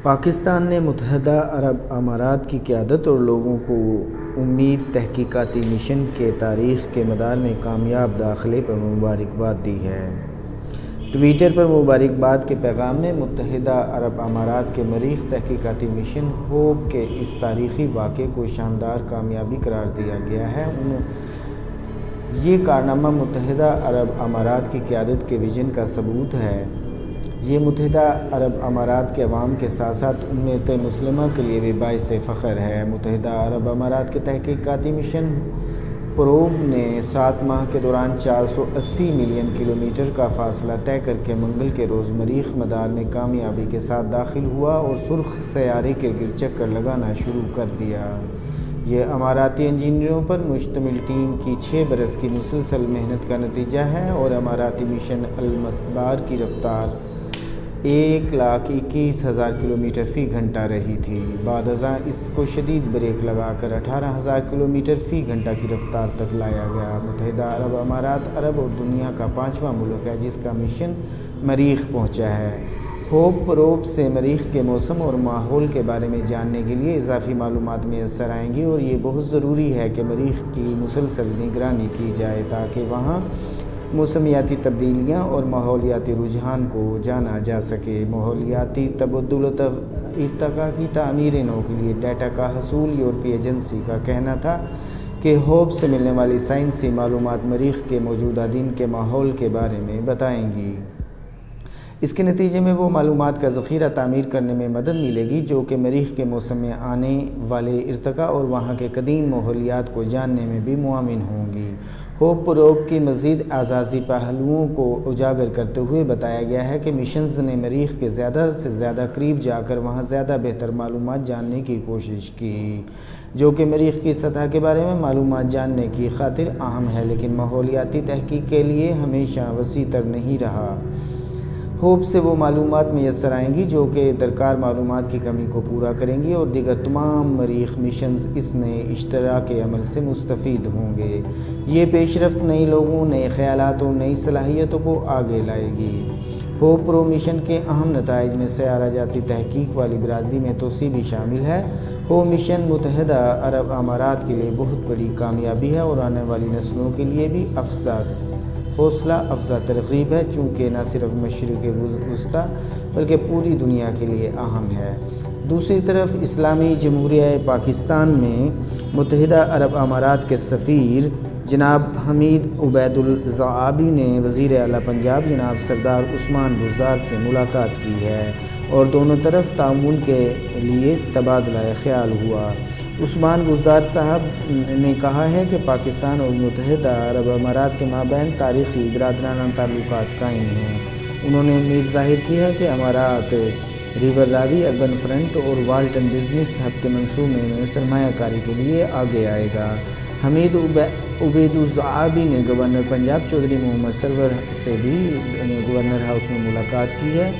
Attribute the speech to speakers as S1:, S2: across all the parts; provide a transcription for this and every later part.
S1: پاکستان نے متحدہ عرب امارات کی قیادت اور لوگوں کو امید تحقیقاتی مشن کے تاریخ کے مدار میں کامیاب داخلے پر مبارکباد دی ہے۔ ٹویٹر پر مبارکباد کے پیغام میں متحدہ عرب امارات کے مریخ تحقیقاتی مشن ہوپ کے اس تاریخی واقعے کو شاندار کامیابی قرار دیا گیا ہے۔ یہ کارنامہ متحدہ عرب امارات کی قیادت کے وژن کا ثبوت ہے۔ یہ متحدہ عرب امارات کے عوام کے ساتھ ساتھ امت مسلمہ کے لیے بھی باعث فخر ہے۔ متحدہ عرب امارات کے تحقیقاتی مشن پروب نے 7 ماہ کے دوران 480 ملین کلومیٹر کا فاصلہ طے کر کے منگل کے روز مریخ مدار میں کامیابی کے ساتھ داخل ہوا اور سرخ سیارے کے گرد چکر لگانا شروع کر دیا۔ یہ اماراتی انجینئروں پر مشتمل ٹیم کی 6 برس کی مسلسل محنت کا نتیجہ ہے اور اماراتی مشن المسبار کی رفتار 1,21,000 کلومیٹر فی گھنٹہ رہی تھی۔ بعد ازاں اس کو شدید بریک لگا کر 18,000 کلومیٹر فی گھنٹہ کی رفتار تک لایا گیا۔ متحدہ عرب امارات عرب اور دنیا کا 5واں ملک ہے جس کا مشن مریخ پہنچا ہے۔ ہوپ پروب سے مریخ کے موسم اور ماحول کے بارے میں جاننے کے لیے اضافی معلومات میسر آئیں گی اور یہ بہت ضروری ہے کہ مریخ کی مسلسل نگرانی کی جائے تاکہ وہاں موسمیاتی تبدیلیاں اور ماحولیاتی رجحان کو جانا جا سکے۔ ماحولیاتی تبدل و ارتقاء کی تعمیر نو کے لیے ڈیٹا کا حصول یورپی ایجنسی کا کہنا تھا کہ ہوپ سے ملنے والی سائنسی معلومات مریخ کے موجودہ دن کے ماحول کے بارے میں بتائیں گی۔ اس کے نتیجے میں وہ معلومات کا ذخیرہ تعمیر کرنے میں مدد ملے گی جو کہ مریخ کے موسم میں آنے والے ارتقاء اور وہاں کے قدیم ماحولیات کو جاننے میں بھی معاون ہوں گی۔ ہوپ پروب کی مزید اعزازی پہلوؤں کو اجاگر کرتے ہوئے بتایا گیا ہے کہ مشنز نے مریخ کے زیادہ سے زیادہ قریب جا کر وہاں زیادہ بہتر معلومات جاننے کی کوشش کی، جو کہ مریخ کی سطح کے بارے میں معلومات جاننے کی خاطر اہم ہے لیکن ماحولیاتی تحقیق کے لیے ہمیشہ وسیع تر نہیں رہا۔ ہوپ سے وہ معلومات میسر آئیں گی جو کہ درکار معلومات کی کمی کو پورا کریں گی اور دیگر تمام مریخ مشنز اس نئے اشتراک عمل سے مستفید ہوں گے۔ یہ پیش رفت نئے لوگوں، نئے خیالات اور نئی صلاحیتوں کو آگے لائے گی۔ ہوپ پرو مشن کے اہم نتائج میں سیارہ جاتی تحقیق والی برادری میں توسیع بھی شامل ہے۔ ہوپ مشن متحدہ عرب امارات کے لیے بہت بڑی کامیابی ہے اور آنے والی نسلوں کے لیے بھی حوصلہ افزا ترغیب ہے چونکہ نہ صرف مشرق وسطیٰ بلکہ پوری دنیا کے لیے اہم ہے۔ دوسری طرف اسلامی جمہوریہ پاکستان میں متحدہ عرب امارات کے سفیر جناب حمید عبید الزعابی نے وزیر اعلیٰ پنجاب جناب سردار عثمان بزدار سے ملاقات کی ہے اور دونوں طرف تعاون کے لیے تبادلہ خیال ہوا۔ عثمان بزدار صاحب نے کہا ہے کہ پاکستان اور متحدہ عرب امارات کے مابین تاریخی برادرانہ تعلقات قائم ہیں۔ انہوں نے امید ظاہر کی ہے کہ امارات ریور راوی اربن فرنٹ اور والٹن بزنس ہب کے منصوبے میں سرمایہ کاری کے لیے آگے آئے گا۔ حمید عبید الزعابی نے گورنر پنجاب چودھری محمد سرور سے بھی گورنر ہاؤس میں ملاقات کی ہے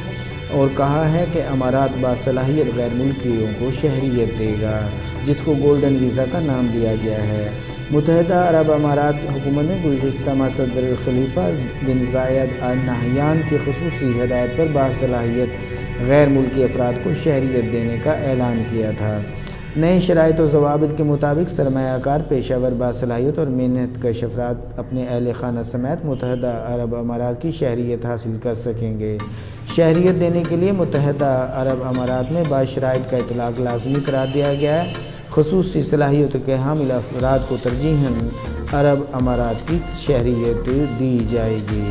S1: اور کہا ہے کہ امارات باصلاحیت غیر ملکیوں کو شہریت دے گا جس کو گولڈن ویزا کا نام دیا گیا ہے۔ متحدہ عرب امارات حکومت نے گزشتہ ماہ صدر خلیفہ بن زاید آل نہیان کی خصوصی ہدایت پر باصلاحیت غیر ملکی افراد کو شہریت دینے کا اعلان کیا تھا۔ نئے شرائط و ضوابط کے مطابق سرمایہ کار پیشہ ور باصلاحیت اور محنت کش افراد اپنے اہل خانہ سمیت متحدہ عرب امارات کی شہریت حاصل کر سکیں گے۔ شہریت دینے کے لیے متحدہ عرب امارات میں بعض شرائط کا اطلاق لازمی قرار دیا گیا ہے۔ خصوصی صلاحیتوں کے حامل افراد کو ترجیحاً عرب امارات کی شہریت دی جائے گی۔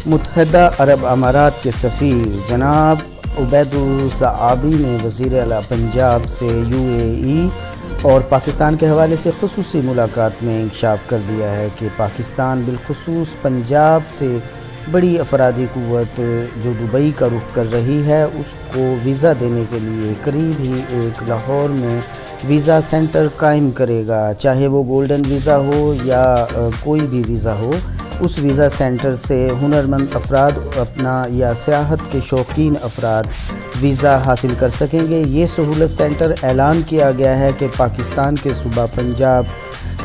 S1: متحدہ عرب امارات کے سفیر جناب عبید الزعابی نے وزیر اعلیٰ پنجاب سے UAE اور پاکستان کے حوالے سے خصوصی ملاقات میں انکشاف کر دیا ہے کہ پاکستان بالخصوص پنجاب سے بڑی افرادی قوت جو دبئی کا رخ کر رہی ہے اس کو ویزا دینے کے لیے قریب ہی ایک لاہور میں ویزا سینٹر قائم کرے گا، چاہے وہ گولڈن ویزا ہو یا کوئی بھی ویزا ہو۔ اس ویزا سینٹر سے ہنرمند افراد اپنا یا سیاحت کے شوقین افراد ویزا حاصل کر سکیں گے۔ یہ سہولت سینٹر اعلان کیا گیا ہے کہ پاکستان کے صوبہ پنجاب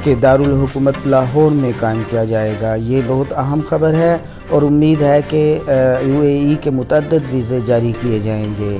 S2: کے دارالحکومت لاہور میں قائم کیا جائے گا۔ یہ بہت اہم خبر ہے اور امید ہے کہ UAE کے متعدد ویزے جاری کیے جائیں گے۔